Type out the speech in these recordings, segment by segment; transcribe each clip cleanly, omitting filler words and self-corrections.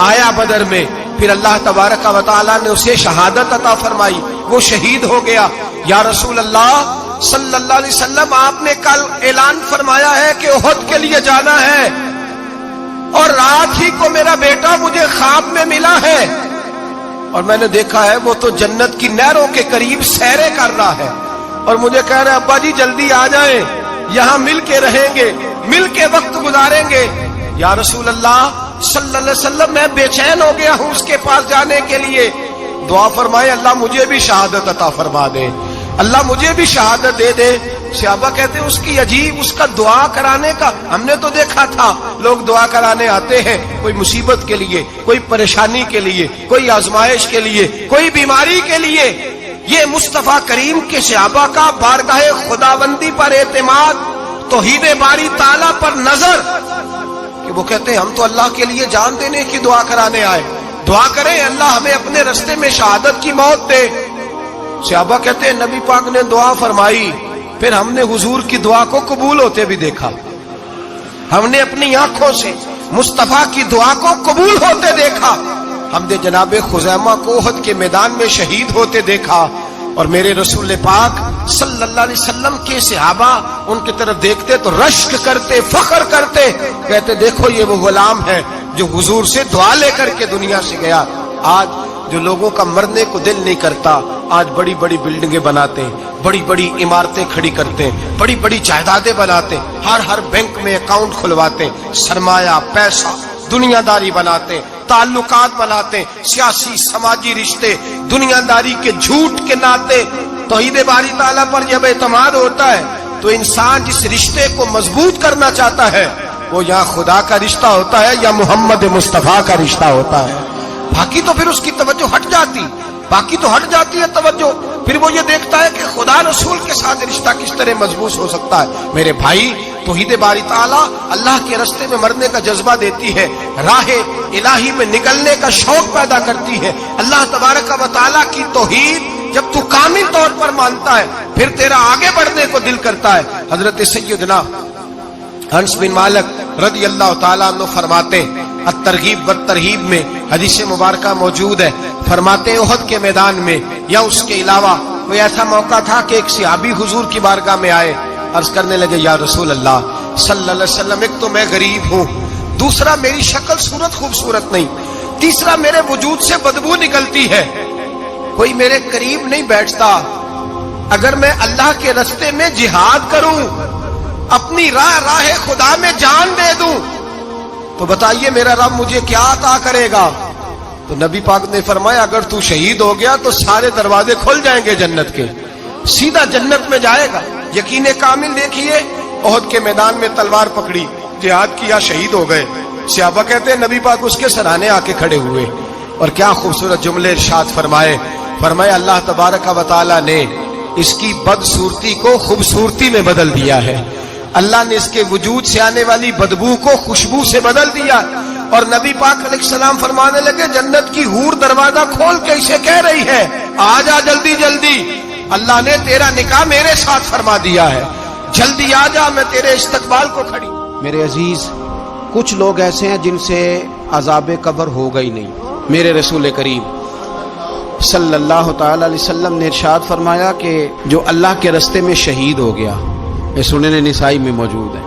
آیا بدر میں، پھر اللہ تبارک و تعالیٰ نے اسے شہادت عطا فرمائی، وہ شہید ہو گیا۔ یا رسول اللہ صلی اللہ علیہ وسلم، آپ نے کل اعلان فرمایا ہے کہ احد کے لیے جانا ہے، اور رات ہی کو میرا بیٹا مجھے خواب میں ملا ہے، اور میں نے دیکھا ہے وہ تو جنت کی نہروں کے قریب سیرے کر رہا ہے، اور مجھے کہہ رہے ابا جی جلدی آ جائیں، یہاں مل کے رہیں گے، مل کے وقت گزاریں گے۔ یا رسول اللہ صلی اللہ علیہ وسلم، میں بے چین ہو گیا ہوں اس کے پاس جانے کے لیے، دعا فرمائے اللہ مجھے بھی شہادت عطا فرما دے، اللہ مجھے بھی شہادت دے دے۔ صحابہ کہتے ہیں اس کی عجیب، اس کا دعا کرانے کا، ہم نے تو دیکھا تھا لوگ دعا کرانے آتے ہیں کوئی مصیبت کے لیے، کوئی پریشانی کے لیے، کوئی آزمائش کے لیے، کوئی بیماری کے لیے۔ یہ مصطفیٰ کریم کے صحابہ کا بارگاہ خداوندی پر اعتماد، توحید باری تعالیٰ پر نظر، کہ وہ کہتے ہیں ہم تو اللہ کے لیے جان دینے کی دعا کرانے آئے، دعا کریں اللہ ہمیں اپنے رستے میں شہادت کی موت دے۔ صحابہ کہتے ہیں نبی پاک نے دعا فرمائی، پھر ہم نے حضور کی دعا کو قبول ہوتے بھی دیکھا، ہم نے اپنی آنکھوں سے مصطفیٰ کی دعا کو قبول ہوتے دیکھا، ہم نے جناب خزیمہ کو احد کے میدان میں شہید ہوتے دیکھا، اور میرے رسول پاک صلی اللہ علیہ وسلم کے صحابہ ان کی طرف دیکھتے تو رشک کرتے، فخر کرتے، کہتے دیکھو یہ وہ غلام ہے جو حضور سے دعا لے کر کے دنیا سے گیا۔ آج جو لوگوں کا مرنے کو دل نہیں کرتا، آج بڑی بڑی بلڈنگیں بناتے ہیں، بڑی بڑی عمارتیں کھڑی کرتے ہیں، بڑی بڑی جائیدادیں بناتے ہیں، ہر بینک میں اکاؤنٹ کھلواتے ہیں، سرمایہ، پیسہ، دنیا داری بناتے ہیں، تعلقات بناتے ہیں، سیاسی سماجی رشتے، دنیا داری کے جھوٹ کے ناطے۔ توحید باری تعالیٰ پر جب اعتماد ہوتا ہے تو انسان جس رشتے کو مضبوط کرنا چاہتا ہے وہ یا خدا کا رشتہ ہوتا ہے یا محمد مصطفیٰ کا رشتہ ہوتا ہے، باقی تو پھر اس کی توجہ ہٹ جاتی، باقی تو ہٹ جاتی ہے توجہ، پھر وہ یہ دیکھتا ہے کہ خدا رسول کے ساتھ رشتہ کس طرح مضبوط ہو سکتا ہے۔ میرے بھائی، توحید باری تعالیٰ اللہ کے راستے میں مرنے کا جذبہ دیتی ہے، راہ الہی میں نکلنے کا شوق پیدا کرتی ہے۔ اللہ تبارک و تعالیٰ کی توحید جب تو کامل طور پر مانتا ہے پھر تیرا آگے بڑھنے کو دل کرتا ہے۔ حضرت سیدنا انس بن مالک رضی اللہ تعالیٰ عنہ فرماتے ہیں، الترغیب والترہیب میں حدیث مبارکہ موجود ہے، فرماتے ہیں احد کے میدان میں یا اس کے علاوہ کوئی ایسا موقع تھا کہ ایک صحابی حضور کی بارگاہ میں آئے، عرض کرنے لگے یا رسول اللہ صلی اللہ علیہ وسلم، ایک تو میں غریب ہوں، دوسرا میری شکل صورت خوبصورت نہیں، تیسرا میرے وجود سے بدبو نکلتی ہے، کوئی میرے قریب نہیں بیٹھتا، اگر میں اللہ کے راستے میں جہاد کروں، اپنی راہ خدا میں جان دے دوں تو بتائیے میرا رب مجھے کیا عطا کرے گا؟ تو نبی پاک نے فرمایا اگر تو شہید ہو گیا تو سارے دروازے کھل جائیں گے جنت کے، سیدھا جنت میں جائے گا۔ یقین کامل دیکھیے، احد کے میدان میں تلوار پکڑی، جہاد کیا، شہید ہو گئے، صحابہ کہتے ہیں نبی پاک اس کے سرانے آ کے کھڑے ہوئے، اور کیا خوبصورت جملے ارشاد فرمائے اللہ تبارک و تعالی نے اس کی بدصورتی کو خوبصورتی میں بدل دیا ہے، اللہ نے اس کے وجود سے آنے والی بدبو کو خوشبو سے بدل دیا، اور نبی پاک علیہ السلام فرمانے لگے جنت کی حور دروازہ کھول کے اسے کہہ رہی ہے آ جا جلدی جلدی، اللہ نے تیرا نکاح میرے ساتھ فرما دیا ہے، جلدی آ جا، میں تیرے استقبال کو کھڑی۔ میرے عزیز، کچھ لوگ ایسے ہیں جن سے عذاب قبر ہوگا ہی نہیں۔ میرے رسول کریم صلی اللہ تعالی علیہ وسلم نے ارشاد فرمایا کہ جو اللہ کے راستے میں شہید ہو گیا، یہ سنن نسائی میں موجود ہے،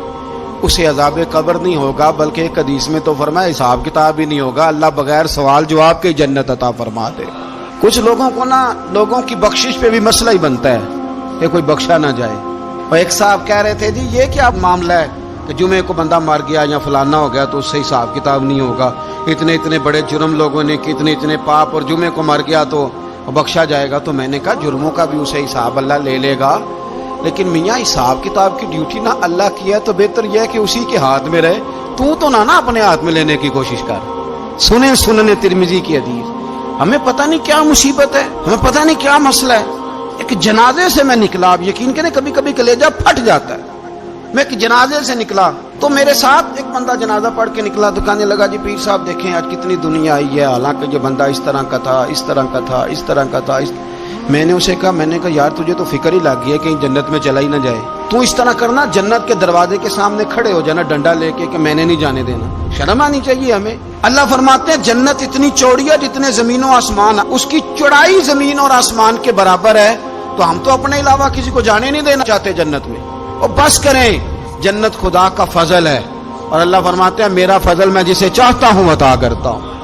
اسے عذاب قبر نہیں ہوگا، بلکہ ایک حدیث میں تو فرمایا حساب کتاب ہی نہیں ہوگا، اللہ بغیر سوال جواب کے جنت عطا فرما دے۔ کچھ لوگوں کو لوگوں کی بخشش پہ بھی مسئلہ ہی بنتا ہے کہ کوئی بخشا نہ جائے۔ اور ایک صاحب کہہ رہے تھے جی یہ کیا معاملہ ہے کہ جمعے کو بندہ مر گیا یا فلانا ہو گیا تو اس سے حساب کتاب نہیں ہوگا، اتنے بڑے جرم لوگوں نے کی، اتنے پاپ، اور جمعے کو مر گیا تو بخشا جائے گا۔ تو میں نے کہا جرموں کا بھی اسے حساب اللہ لے لے گا، لیکن میاں حساب کتاب کی ڈیوٹی نہ اللہ کی ہے تو بہتر یہ ہے کہ اسی کے ہاتھ میں رہے، تو نہ اپنے ہاتھ میں لینے کی کوشش کر۔ سنن ترمذی کی حدیث، ہمیں پتہ نہیں کیا مصیبت ہے، ہمیں پتہ نہیں کیا مسئلہ ہے۔ ایک جنازے سے میں نکلا، آپ یقین کریں کبھی کبھی کلیجہ پھٹ جاتا ہے، میں ایک جنازے سے نکلا تو میرے ساتھ ایک بندہ جنازہ پڑھ کے نکلا تو کہنے لگا جی پیر صاحب دیکھیں آج کتنی دنیا آئی ہے، حالانکہ یہ بندہ اس طرح کا تھا، اس طرح کا تھا، اس طرح کا تھا۔ میں نے اسے کہا یار تجھے تو فکر ہی لگ گئی ہے کہیں جنت میں چلا ہی نہ جائے، تو اس طرح کرنا جنت کے دروازے کے سامنے کھڑے ہو جانا ڈنڈا لے کے کہ میں نے نہیں جانے دینا. شرم آنی چاہیے ہمیں. اللہ فرماتے ہیں جنت اتنی چوڑی ہے جتنے زمین و آسمان، اس کی چوڑائی زمین اور آسمان کے برابر ہے، تو ہم تو اپنے علاوہ کسی کو جانے نہیں دینا چاہتے جنت میں. اور بس کریں، جنت خدا کا فضل ہے، اور اللہ فرماتے ہیں میرا فضل میں جسے چاہتا ہوں عطا کرتا ہوں.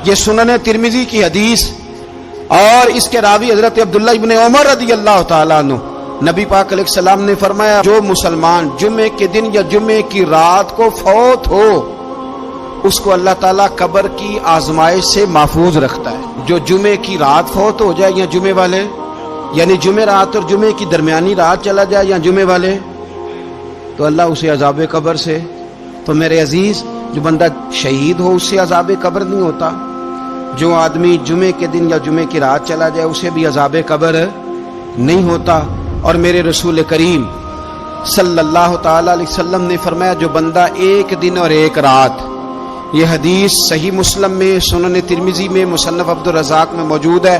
یہ سنن ترمذی کی حدیث، اور اس کے راوی حضرت عبداللہ ابن عمر رضی اللہ تعالیٰ عنہ. نبی پاک علیہ السلام نے فرمایا جو مسلمان جمعے کے دن یا جمعے کی رات کو فوت ہو اس کو اللہ تعالیٰ قبر کی آزمائش سے محفوظ رکھتا ہے. جو جمعے کی رات فوت ہو جائے یا جمعے والے، یعنی جمعے رات اور جمعے کی درمیانی رات چلا جائے یا جمعے والے، تو اللہ اسے عذاب قبر سے. تو میرے عزیز، جو بندہ شہید ہو اس سے عذاب قبر نہیں ہوتا، جو آدمی جمعے کے دن یا جمعے کی رات چلا جائے اسے بھی عذاب قبر نہیں ہوتا. اور میرے رسول کریم صلی اللہ تعالی علیہ وسلم نے فرمایا جو بندہ ایک دن اور ایک رات، یہ حدیث صحیح مسلم میں، سنن ترمذی میں، مصنف عبدالرزاق میں موجود ہے،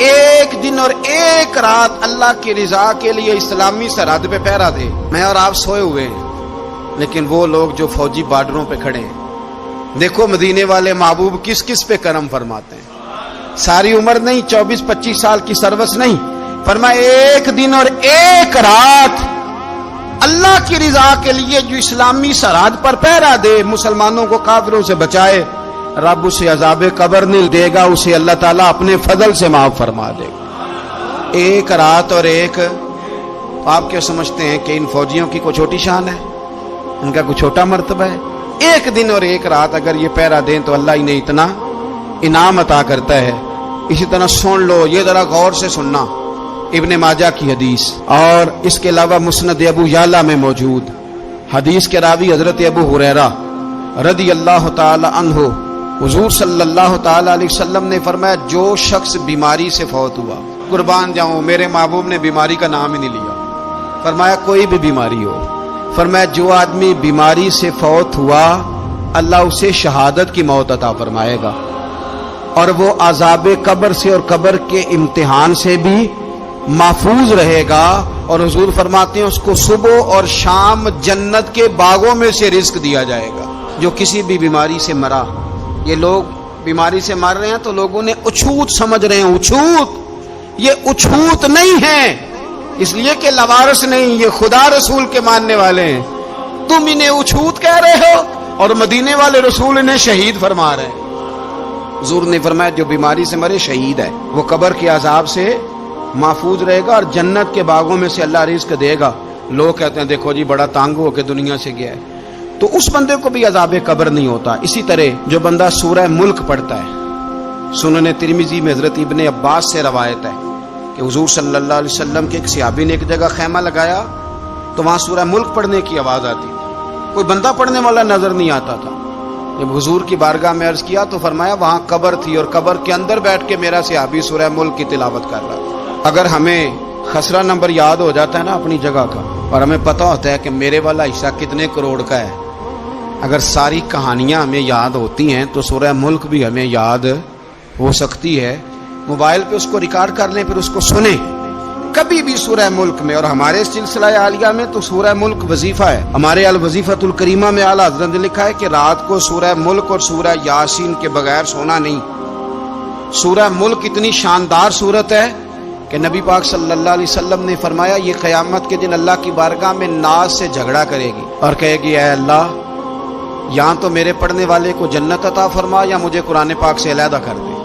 ایک دن اور ایک رات اللہ کی رضا کے لیے اسلامی سرحد پہ پہرا دے. میں اور آپ سوئے ہوئے ہیں، لیکن وہ لوگ جو فوجی بارڈروں پہ کھڑے ہیں، دیکھو مدینے والے محبوب کس کس پہ کرم فرماتے ہیں. ساری عمر نہیں، 24-25 سال کی سروس نہیں، فرمایا ایک دن اور ایک رات اللہ کی رضا کے لیے جو اسلامی سرحد پر پہرا دے، مسلمانوں کو کافروں سے بچائے، رب اسے عذاب قبر نہیں دے گا، اسے اللہ تعالیٰ اپنے فضل سے معاف فرما دے گا. ایک رات اور ایک. آپ کیا سمجھتے ہیں کہ ان فوجیوں کی کوئی چھوٹی شان ہے؟ ان کا کوئی چھوٹا مرتبہ ہے؟ ایک دن اور ایک رات اگر یہ پہرا دیں تو اللہ انہیں اتنا انعام عطا کرتا ہے. اسی طرح سن لو، یہ ذرا غور سے سننا، ابن ماجہ کی حدیث، اور اس کے علاوہ مسند ابو یعلا میں موجود حدیث کے راوی حضرت ابو ہریرہ رضی اللہ تعالی عنہ، حضور صلی اللہ تعالی علیہ وسلم نے فرمایا جو شخص بیماری سے فوت ہوا، قربان جاؤں میرے محبوب نے بیماری کا نام ہی نہیں لیا، فرمایا کوئی بھی بیماری ہو، فرمایا جو آدمی بیماری سے فوت ہوا اللہ اسے شہادت کی موت عطا فرمائے گا، اور وہ عذاب قبر سے اور قبر کے امتحان سے بھی محفوظ رہے گا. اور حضور فرماتے ہیں اس کو صبح اور شام جنت کے باغوں میں سے رزق دیا جائے گا. جو کسی بھی بیماری سے مرا، یہ لوگ بیماری سے مر رہے ہیں تو لوگوں نے اچھوت سمجھ رہے ہیں، اچھوت، یہ اچھوت نہیں ہے، اس لیے کہ لوارث نہیں، یہ خدا رسول کے ماننے والے ہیں. تم انہیں اچھوت کہہ رہے ہو اور مدینے والے رسول انہیں شہید فرما رہے ہیں. حضور نے فرمایا جو بیماری سے مرے شہید ہے، وہ قبر کے عذاب سے محفوظ رہے گا اور جنت کے باغوں میں سے اللہ رزق دے گا. لوگ کہتے ہیں دیکھو جی بڑا تانگ ہو کے دنیا سے گیا ہے، تو اس بندے کو بھی عذاب قبر نہیں ہوتا. اسی طرح جو بندہ سورہ ملک پڑھتا ہے، سنن ترمذی میں حضرت ابن عباس سے روایت ہے کہ حضور صلی اللہ علیہ وسلم کے ایک صحابی نے ایک جگہ خیمہ لگایا تو وہاں سورہ ملک پڑھنے کی آواز آتی تھی، کوئی بندہ پڑھنے والا نظر نہیں آتا تھا. جب حضور کی بارگاہ میں عرض کیا تو فرمایا وہاں قبر تھی اور قبر کے اندر بیٹھ کے میرا صحابی سورہ ملک کی تلاوت کر رہا تھا. اگر ہمیں خسرہ نمبر یاد ہو جاتا ہے نا اپنی جگہ کا، اور ہمیں پتہ ہوتا ہے کہ میرے والا حصہ کتنے کروڑ کا ہے، اگر ساری کہانیاں ہمیں یاد ہوتی ہیں تو سورہ ملک بھی ہمیں یاد ہو سکتی ہے. موبائل پہ اس کو ریکارڈ کر لیں، پھر اس کو سنیں کبھی بھی سورہ ملک میں. اور ہمارے سلسلہ عالیہ میں تو سورہ ملک وظیفہ ہے. ہمارے الوظیفۃ الکریمہ میں اعلیٰ حضرت نے لکھا ہے کہ رات کو سورہ ملک اور سورہ یاسین کے بغیر سونا نہیں. سورہ ملک اتنی شاندار صورت ہے کہ نبی پاک صلی اللہ علیہ وسلم نے فرمایا یہ قیامت کے دن اللہ کی بارگاہ میں ناز سے جھگڑا کرے گی اور کہے گی اے اللہ یہاں تو میرے پڑھنے والے کو جنت عطا فرما یا مجھے قرآن پاک سے علیحدہ کر دے.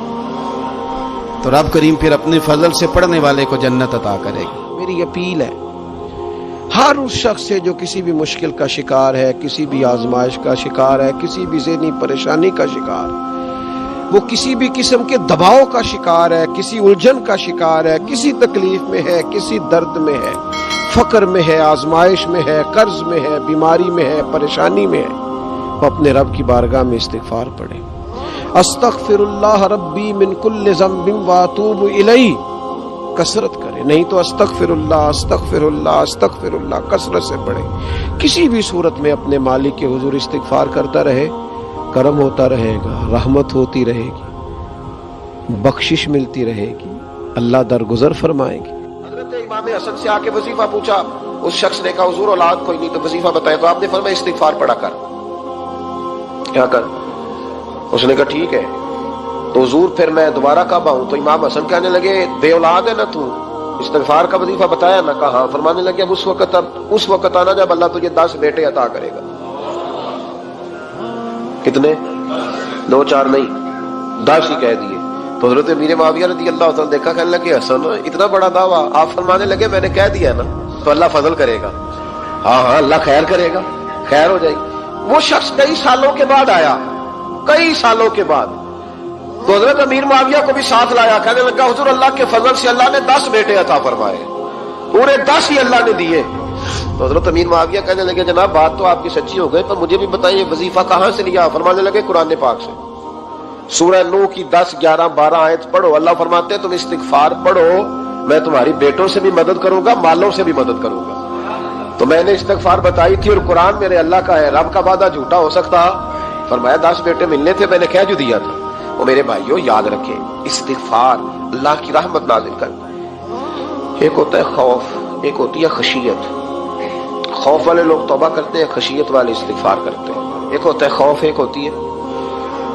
تو رب کریم پھر اپنے فضل سے پڑھنے والے کو جنت عطا کرے گی. میری اپیل ہے ہر اس شخص سے جو کسی بھی مشکل کا شکار ہے، کسی بھی آزمائش کا شکار ہے، کسی بھی ذہنی پریشانی کا شکار، وہ کسی بھی قسم کے دباؤ کا شکار ہے، کسی الجھن کا شکار ہے، کسی تکلیف میں ہے، کسی درد میں ہے، فقر میں ہے، آزمائش میں ہے، قرض میں ہے، بیماری میں ہے، پریشانی میں ہے، وہ اپنے رب کی بارگاہ میں استغفار پڑھے. استغفر اللہ ربی من کل ذنب واتوب الیہ کثرت کرے، نہیں تو استغفر اللہ استغفر اللہ استغفر اللہ کثرت سے پڑھے. کسی بھی صورت میں اپنے مالک کے حضور استغفار کرتا رہے، کرم ہوتا رہے گا، رحمت ہوتی رہے گی، بخشش ملتی رہے گی. اللہ درگزر فرمائیں گے۔ حضرت امام حسن سے آ کے وظیفہ پوچھا، اس شخص نے کہا حضور اولاد کوئی نہیں تو وظیفہ بتائے، تو آپ نے فرمایا استغفار پڑھا کر۔ کیا کر؟ اس نے کہا ٹھیک ہے۔ تو حضور پھر میں دوبارہ کب آؤں؟ تو امام حسن کہنے لگے بے اولاد ہے نا تو، استغفار کا وظیفہ بتایا نہ؟ کہا ہاں۔ فرمانے لگے اب اس وقت آنا جب اللہ تجھے 10 بیٹے عطا کرے گا۔ کتنے؟ 2 4 نہیں، 10 ہی کہہ دیے۔ تو حضرت امیر معاویہ رضی اللہ تعالیٰ دیکھا، کہنے لگے حسن اتنا بڑا دعویٰ؟ آپ فرمانے لگے میں نے کہہ دیا نا تو اللہ فضل کرے گا۔ ہاں ہاں اللہ خیر کرے گا، خیر ہو جائے گی۔ وہ شخص کئی سالوں کے بعد آیا، کئی سالوں کے بعد، تو حضرت امیر معاویہ کو بھی ساتھ لایا، کہنے لگا حضور اللہ کے فضل سے اللہ نے 10 بیٹے عطا فرمائے، پورے 10 ہی اللہ نے دیے۔ تو حضرت امیر معاویہ کہنے لگے جناب بات تو آپ کی سچی ہو گئی، پر مجھے بھی بتائیے وظیفہ کہاں سے لیا؟ فرمانے لگے قرآن پاک سے، سورہ نوح کی 10 11 12 آیت پڑھو۔ اللہ فرماتے ہیں تم استغفار پڑھو، میں تمہاری بیٹوں سے بھی مدد کروں گا، مالوں سے بھی مدد کروں گا۔ تو میں نے استغفار بتائی تھی اور قرآن میرے اللہ کا ہے، رب کا وعدہ جھوٹا ہو سکتا؟ فرمایا 10 بیٹے ملنے تھے، میں نے کہہ جو دیا تھا۔ وہ میرے بھائیوں یاد رکھیں، استغفار اللہ کی رحمت نازل کرتا ہے۔ ایک ہوتا ہے خوف، ایک ہوتی ہے خشیت۔ خوف والے لوگ توبہ کرتے ہیں، خشیت والے استغفار کرتے ہیں۔ ایک ہوتا ہے خوف، ایک ہوتی ہے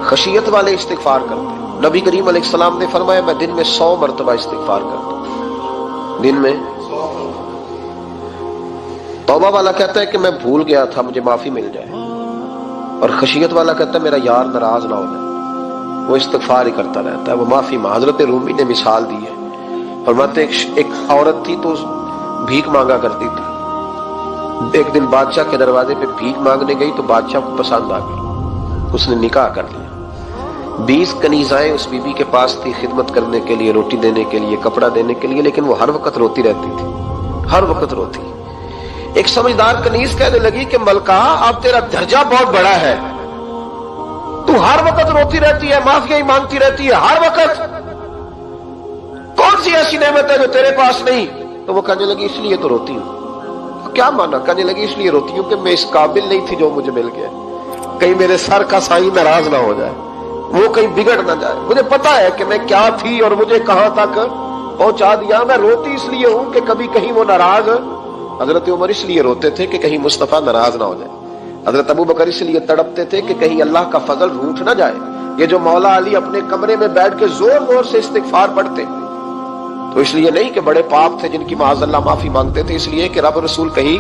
خشیت والے استغفار کرتے ہیں۔ نبی کریم علیہ السلام نے فرمایا میں دن میں 100 مرتبہ استغفار کرتا ہوں، دن میں۔ توبہ والا کہتا ہے کہ میں بھول گیا تھا، مجھے معافی مل جائے، اور خشیت والا کہتا ہے میرا یار ناراض نہ ہو جائے، وہ استغفار ہی کرتا رہتا ہے، وہ معافی مانگ۔ حضرت رومی نے مثال دی ہے، فرماتے ایک عورت تھی تو بھیک مانگا کرتی تھی، ایک دن بادشاہ کے دروازے پہ بھیک مانگنے گئی تو بادشاہ کو پسند آ گئی، اس نے نکاح کر لیا۔ 20 کنیزائیں اس بی بی کے پاس تھی خدمت کرنے کے لیے، روٹی دینے کے لیے، کپڑا دینے کے لیے، لیکن وہ ہر وقت روتی رہتی تھی، ہر وقت روتی۔ ایک سمجھدار کنیز کہنے لگی کہ ملکہ اب تیرا درجہ بہت بڑا ہے، تو ہر وقت روتی رہتی ہے، معافیاں مانگتی رہتی ہے ہر وقت، کون سی ایسی نعمت ہے جو تیرے پاس نہیں؟ تو وہ کہنے لگی اس لیے تو روتی ہوں۔ کیا مانا؟ کہنے لگی اس لیے روتی ہوں کہ میں اس قابل نہیں تھی جو مجھے مل گیا، کہیں میرے سر کا سائیں ناراض نہ ہو جائے، وہ کہیں بگڑ نہ جائے، مجھے پتا ہے کہ میں کیا تھی اور مجھے کہاں تک پہنچا دیا، میں روتی اس لیے ہوں کہ کبھی کہیں وہ ناراض۔ حضرت عمر اس لیے روتے تھے کہ کہیں مصطفیٰ ناراض نہ ہو جائے، حضرت ابو بکر اس لیے تڑپتے تھے کہ کہیں اللہ کا فضل روٹھ نہ جائے۔ یہ جو مولا علی اپنے کمرے میں بیٹھ کے زور زور سے استغفار پڑھتے تو اس لیے نہیں کہ بڑے پاپ تھے جن کی معاذ اللہ معافی مانگتے تھے، اس لیے کہ رب رسول کہیں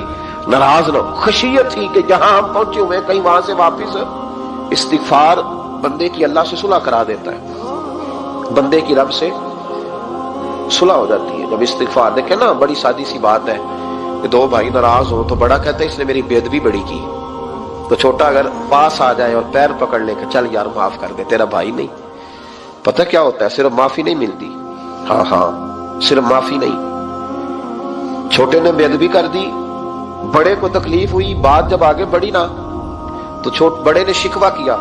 ناراض نہ ہو۔ خشیت تھی کہ جہاں ہم پہنچے ہوئے کہیں وہاں سے واپس۔ استغفار بندے کی اللہ سے صلح کرا دیتا ہے، بندے کی رب سے صلح ہو جاتی ہے جب استغفار۔ دیکھیں نا بڑی سادی سی بات ہے کہ 2 بھائی ناراض ہوں تو بڑا کہتا ہے اس نے میری بے ادبی بڑی کی، تو چھوٹا اگر پاس آ جائے اور پیر پکڑ لے کہ چل یار معاف کر دے، تیرا بھائی نہیں۔ پتہ کیا ہوتا ہے؟ صرف معافی نہیں ملتی، ہاں صرف معافی نہیں، چھوٹے نے بے ادبی کر دی، بڑے کو تکلیف ہوئی، بات جب آگے بڑھی نا تو بڑے نے شکوہ کیا،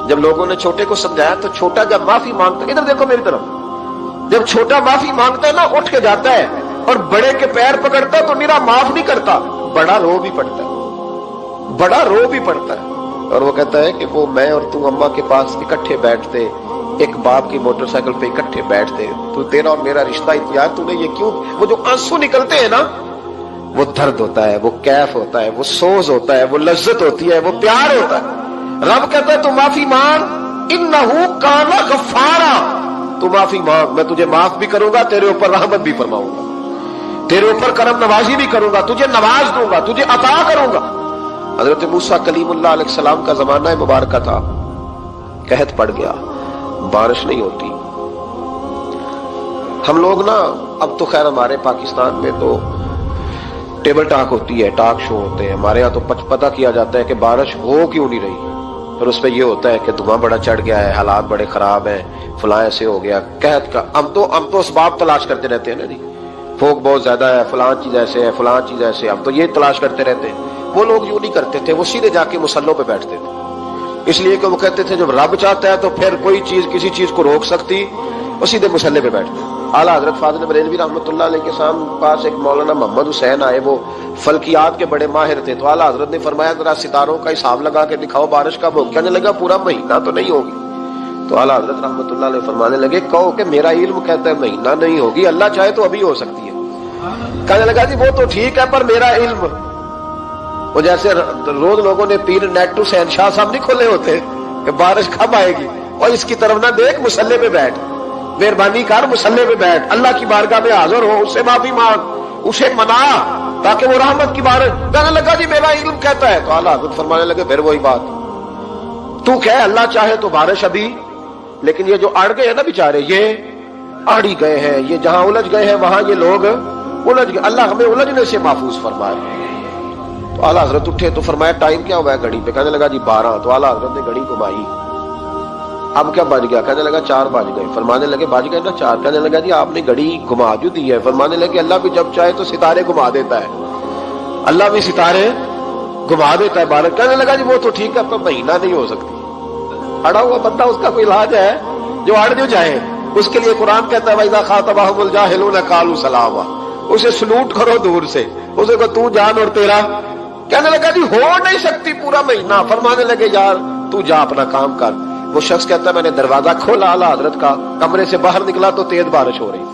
جب لوگوں نے چھوٹے کو سمجھایا تو چھوٹا جب معافی مانگتا ہے، ادھر دیکھو میری طرف، جب چھوٹا معافی مانگتا ہے نا اٹھ کے جاتا ہے اور بڑے کے پیر پکڑتا ہے تو میرا معاف نہیں کرتا، بڑا رو بھی پڑتا ہے، بڑا رو بھی پڑتا ہے، اور وہ کہتا ہے کہ وہ میں اور تو اماں کے پاس اکٹھے بیٹھتے، ایک باپ کی موٹر سائیکل پہ اکٹھے بیٹھتے، تو تیرا اور میرا رشتہ اتیار تو نے یہ کیوں؟ وہ جو آنسو نکلتے ہیں نا وہ درد ہوتا ہے، وہ کیف ہوتا ہے، وہ سوز ہوتا ہے، وہ لذت ہوتی ہے، وہ پیار ہوتا ہے۔ رب کہتا ہے تو معافی مانگ، انہو کان غفارا، تو معافی مانگ، میں تجھے معاف بھی کروں گا، تیرے اوپر رحمت بھی فرماؤں گا، تیرے اوپر کرم نوازی بھی کروں گا، تجھے نواز دوں گا، تجھے عطا کروں گا۔ حضرت موسیٰ کلیم اللہ علیہ السلام کا زمانہ مبارکہ تھا، قحط پڑ گیا، بارش نہیں ہوتی۔ ہم لوگ نا اب تو خیر ہمارے پاکستان میں تو ٹیبل ٹاک ہوتی ہے، ٹاک شو ہوتے ہیں، ہمارے ہاں تو پتہ کیا جاتا ہے کہ بارش ہو کیوں نہیں رہی، اور اس پہ یہ ہوتا ہے کہ دھواں بڑا چڑھ گیا ہے، حالات بڑے خراب ہیں، فلاں ایسے ہو گیا، قحط کا۔ ہم تو اسباب تلاش کرتے رہتے ہیں نا جی، پھوک بہت زیادہ ہے، فلاں چیز ایسے ہے، فلاں چیز ایسے، ہم تو یہ تلاش کرتے رہتے ہیں۔ وہ لوگ یوں نہیں کرتے تھے، وہ سیدھے جا کے مسلوں پہ بیٹھتے تھے، اس لیے کہ وہ کہتے تھے جب رب چاہتا ہے تو پھر کوئی چیز کسی چیز کو روک سکتی، وہ سیدھے مسلے پہ بیٹھتے۔ اعلیٰ حضرت فاضل بریلوی رحمۃ اللہ علیہ کے پاس ایک مولانا محمد حسین آئے، وہ فلکیات کے بڑے ماہر تھے، تو اعلیٰ حضرت نے فرمایا ذرا ستاروں کا حساب لگا کے دکھاؤ بارش کب ہوگی؟ کہنے لگا پورا مہینہ تو نہیں ہوگی، تو اعلیٰ حضرت رحمۃ اللہ علیہ فرمانے لگے کہو کہ میرا علم کہتا ہے مہینہ نہیں ہوگی، اللہ چاہے تو ابھی ہو سکتی ہے۔ کہنے لگا جی وہ تو ٹھیک ہے پر میرا علم، وہ جیسے روز لوگوں نے پیر نیٹ ٹو شہنشاہ صاحب نہیں کھولے ہوتے کہ بارش کب آئے گی، اور اس کی طرف نہ دیکھ، مصلے پہ بیٹھ، مہربانی کر مصلے پہ بیٹھ، اللہ کی بارگاہ میں حاضر ہو، اس سے معافی مانگ، اسے منا تاکہ وہ رحمت کی بارش۔ کہنے لگا جی میرا علم کہتا ہے۔ تو اعلیٰ حضرت فرمانے لگے پھر وہی بات، تو کہے اللہ چاہے تو بارش ابھی، لیکن یہ جو اڑ گئے ہیں نا بیچارے، یہ اڑ ہی گئے ہیں، یہ جہاں الجھ گئے ہیں وہاں یہ لوگ الجھ گئے، اللہ ہمیں الجھنے سے محفوظ فرمائے۔ تو اعلیٰ حضرت اٹھے تو فرمایا ٹائم کیا ہوا ہے گھڑی پہ؟ کہنے لگا جی 12۔ تو اعلیٰ حضرت نے گھڑی گھمائی، اب کیا بج گیا؟ کہنے لگا 4 بج گئے۔ فرمانے لگے بج گئے نا 4؟ کہنے لگا جی آپ نے گھڑی گھما جو دی ہے۔ فرمانے لگے اللہ بھی جب چاہے تو ستارے گھما دیتا ہے، اللہ بھی ستارے گھما دیتا ہے بارش۔ کہنے لگا جی وہ تو ٹھیک ہے پر مہینہ نہیں ہو سکتی، اڑا ہوا بندہ اس کا کوئی علاج ہے جو اڑ جو جائے، اس کے لیے قرآن کہتا ہے وَإِذَا خَاطَبَهُمُ الْجَاهِلُونَ قَالُوا سَلَامًا، اسے سلوٹ کرو دور سے، اسے کو تو جان اور تیرا۔ کہنے لگا جی ہو نہیں سکتی پورا مہینہ۔ فرمانے لگے یار تو جا اپنا کام کر۔ وہ شخص کہتا ہے میں نے دروازہ کھولا اعلیٰ حضرت کا، کمرے سے باہر نکلا تو تیز بارش ہو رہی،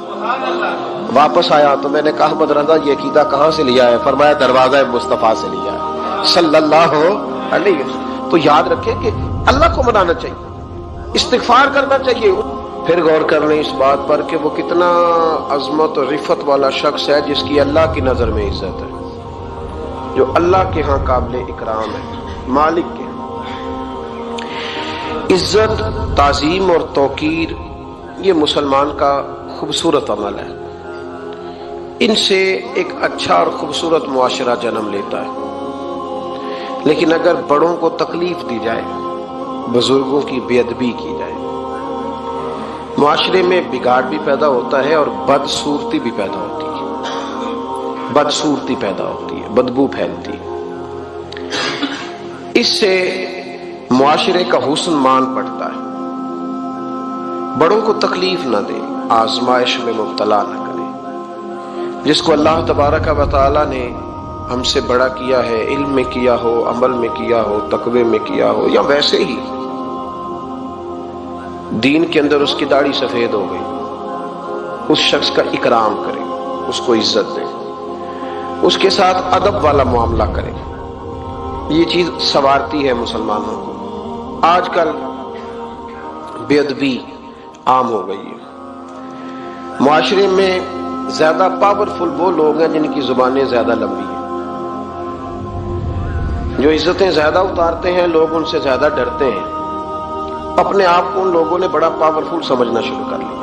واپس آیا تو میں نے کہا احمد رضا یہ عقیدہ کہاں سے لیا ہے؟ فرمایا دروازہ مصطفیٰ سے لیا ہے صلی اللہ علیہ وسلم۔ تو یاد رکھیں کہ اللہ کو منانا چاہیے، استغفار کرنا چاہیے۔ پھر غور کر لیں اس بات پر کہ وہ کتنا عظمت اور رفت والا شخص ہے جس کی اللہ کی نظر میں عزت ہے، جو اللہ کے ہاں قابل اکرام ہے، مالک کے ہاں۔ عزت، تعظیم اور توقیر یہ مسلمان کا خوبصورت عمل ہے، ان سے ایک اچھا اور خوبصورت معاشرہ جنم لیتا ہے۔ لیکن اگر بڑوں کو تکلیف دی جائے، بزرگوں کی بے ادبی کی جائے، معاشرے میں بگاڑ بھی پیدا ہوتا ہے اور بدصورتی بھی پیدا ہوتی ہے، بدصورتی پیدا ہوتی ہے، بدبو پھیلتی ہے، اس سے معاشرے کا حسن مان پڑتا ہے۔ بڑوں کو تکلیف نہ دے، آزمائش میں مبتلا نہ کرے۔ جس کو اللہ تبارک و تعالی نے ہم سے بڑا کیا ہے، علم میں کیا ہو، عمل میں کیا ہو، تقوی میں کیا ہو، یا ویسے ہی دین کے اندر اس کی داڑھی سفید ہو گئی، اس شخص کا اکرام کرے، اس کو عزت دے، اس کے ساتھ ادب والا معاملہ کرے۔ یہ چیز سنوارتی ہے مسلمانوں کو۔ آج کل بے ادبی عام ہو گئی ہے، معاشرے میں زیادہ پاورفل وہ لوگ ہیں جن کی زبانیں زیادہ لمبی ہیں، جو عزتیں زیادہ اتارتے ہیں، لوگ ان سے زیادہ ڈرتے ہیں، اپنے آپ کو ان لوگوں نے بڑا پاورفل سمجھنا شروع کر لیا۔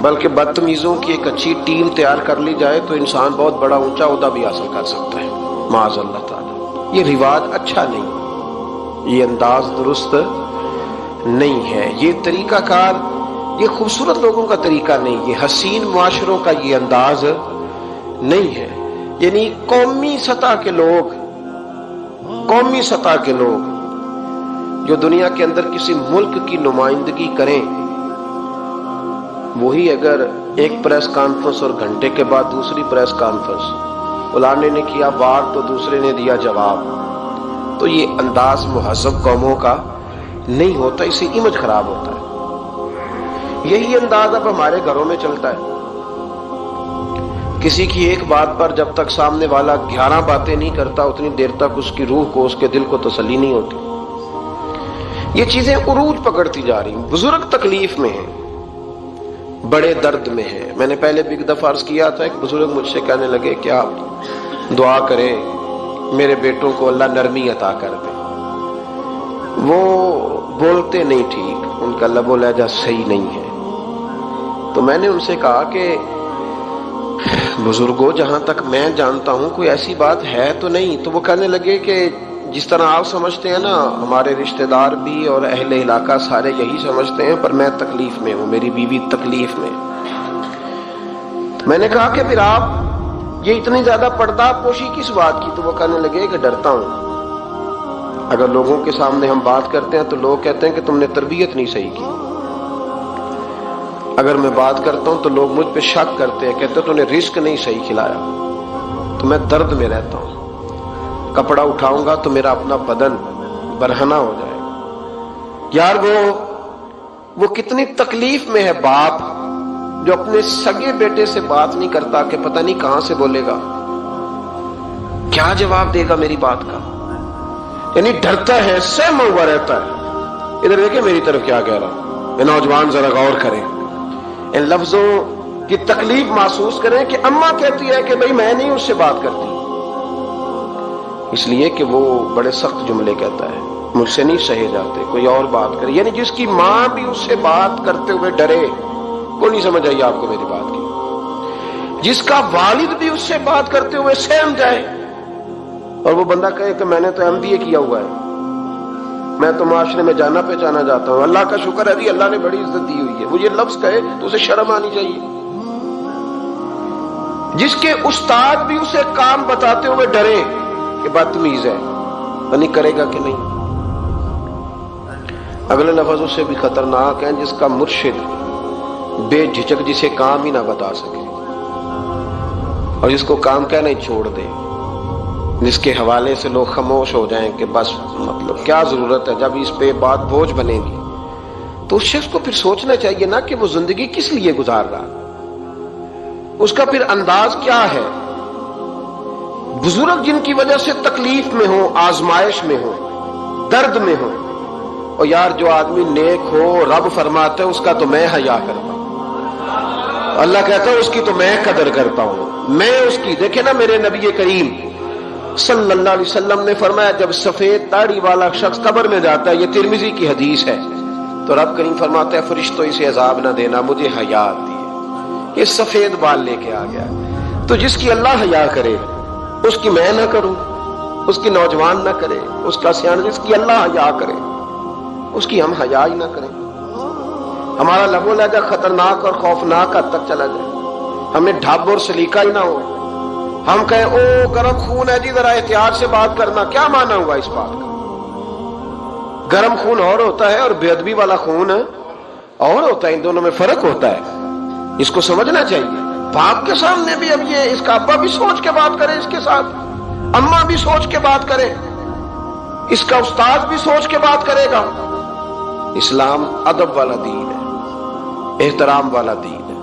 بلکہ بدتمیزوں کی ایک اچھی ٹیم تیار کر لی جائے تو انسان بہت بڑا اونچا عہدہ بھی حاصل کر سکتا ہے، معاذ اللہ تعالی۔ یہ رواج اچھا نہیں، یہ انداز درست نہیں ہے، یہ طریقہ کار، یہ خوبصورت لوگوں کا طریقہ نہیں، یہ حسین معاشروں کا یہ انداز نہیں ہے۔ یعنی قومی سطح کے لوگ جو دنیا کے اندر کسی ملک کی نمائندگی کریں، وہی اگر ایک پریس کانفرنس اور گھنٹے کے بعد دوسری پریس کانفرنس، فلانے نے کیا وار تو دوسرے نے دیا جواب، تو یہ انداز مہذب قوموں کا نہیں ہوتا، اس سے امیج خراب ہوتا ہے۔ یہی انداز اب ہمارے گھروں میں چلتا ہے، کسی کی ایک بات پر جب تک سامنے والا 11 باتیں نہیں کرتا اتنی دیر تک اس کی روح کو، اس کے دل کو تسلی نہیں ہوتی۔ یہ چیزیں عروج پکڑتی جا رہی ہیں، بزرگ تکلیف میں ہیں، بڑے درد میں ہیں۔ میں نے پہلے بھی ایک دفعہ عرض کیا تھا، ایک بزرگ مجھ سے کہنے لگے کہ آپ دعا کریں میرے بیٹوں کو اللہ نرمی عطا کر دے، وہ بولتے نہیں ٹھیک، ان کا لب و لہجہ صحیح نہیں ہے۔ تو میں نے ان سے کہا کہ بزرگوں جہاں تک میں جانتا ہوں کوئی ایسی بات ہے تو نہیں۔ تو وہ کہنے لگے کہ جس طرح آپ سمجھتے ہیں نا، ہمارے رشتہ دار بھی اور اہل علاقہ سارے یہی سمجھتے ہیں، پر میں تکلیف میں ہوں، میری بیوی تکلیف میں۔ تو میں نے کہا کہ پھر آپ یہ اتنی زیادہ پردہ پوشی کس بات کی؟ تو وہ کہنے لگے کہ ڈرتا ہوں، اگر لوگوں کے سامنے ہم بات کرتے ہیں تو لوگ کہتے ہیں کہ تم نے تربیت نہیں صحیح کی، اگر میں بات کرتا ہوں تو لوگ مجھ پہ شک کرتے ہیں، کہتے ہیں تو نے رزق نہیں صحیح کھلایا، تو میں درد میں رہتا ہوں، کپڑا اٹھاؤں گا تو میرا اپنا بدن برہنہ ہو جائے گا۔ یار وہ کتنی تکلیف میں ہے باپ جو اپنے سگے بیٹے سے بات نہیں کرتا کہ پتہ نہیں کہاں سے بولے گا، کیا جواب دے گا میری بات کا، یعنی ڈرتا ہے، سہما ہوا رہتا ہے۔ ادھر دیکھیں میری طرف کیا کہہ رہا ہوں، یہ نوجوان ذرا غور کریں، ان لفظوں کی تکلیف محسوس کریں کہ اماں کہتی ہے کہ بھئی میں نہیں اس سے بات کرتی، اس لیے کہ وہ بڑے سخت جملے کہتا ہے، مجھ سے نہیں سہے جاتے، کوئی اور بات کرے، یعنی جس کی ماں بھی اس سے بات کرتے ہوئے ڈرے۔ کوئی نہیں سمجھ آئی آپ کو میری بات کی؟ جس کا والد بھی اس سے بات کرتے ہوئے سہم جائے اور وہ بندہ کہے کہ میں نے تو MBA کیا ہوا ہے، میں تو معاشرے میں جانا پہچانا جاتا ہوں، اللہ کا شکر ہے جی اللہ نے بڑی عزت دی ہوئی ہے، وہ یہ لفظ کہے تو اسے شرم آنی چاہیے۔ جس کے استاد بھی اسے کام بتاتے ہوئے ڈرے کہ بدتمیز ہے، نہیں کرے گا کہ نہیں۔ اگلے لفظ اس سے بھی خطرناک ہیں، جس کا مرشد بے جھجک جسے کام ہی نہ بتا سکے اور جس کو کام کہنا ہی چھوڑ دے، جس کے حوالے سے لوگ خاموش ہو جائیں کہ بس مطلب کیا ضرورت ہے، جب اس پہ بات بوجھ بنے گی تو اس شخص کو پھر سوچنا چاہیے نا کہ وہ زندگی کس لیے گزار رہا، اس کا پھر انداز کیا ہے۔ بزرگ جن کی وجہ سے تکلیف میں ہو، آزمائش میں ہو، درد میں ہو، اور یار جو آدمی نیک ہو رب فرماتا ہے اس کا تو میں حیا کرتا ہوں، اللہ کہتا ہے اس کی تو میں قدر کرتا ہوں، میں اس کی۔ دیکھیں نا میرے نبی کریم صلی اللہ علیہ وسلم نے فرمایا جب سفید داڑھی والا شخص قبر میں جاتا ہے، یہ ترمذی کی حدیث ہے، تو رب کریم فرماتا ہے فرشتوں اسے عذاب نہ دینا، مجھے حیا آتی ہے، یہ سفید بال لے کے آ گیا۔ تو جس کی اللہ حیا کرے اس کی میں نہ کروں، اس کی نوجوان نہ کرے، اس کا سیاح، جس کی اللہ حیا کرے اس کی ہم حیا ہی نہ کریں، ہمارا لب و لہجہ خطرناک اور خوفناک حد تک چلا جائے، ہمیں ڈھب اور سلیقہ ہی نہ ہو، ہم کہیں او گرم خون ہے جی ذرا احتیاط سے بات کرنا، کیا معنی ہوا اس بات کا؟ گرم خون اور ہوتا ہے اور بے ادبی والا خون اور ہوتا ہے، ان دونوں میں فرق ہوتا ہے، اس کو سمجھنا چاہیے۔ باپ کے سامنے بھی اب یہ اس کا ابا بھی سوچ کے بات کرے، اس کے ساتھ اماں بھی سوچ کے بات کرے، اس کا استاد بھی سوچ کے بات کرے گا۔ اسلام ادب والا دین ہے، احترام والا دین ہے۔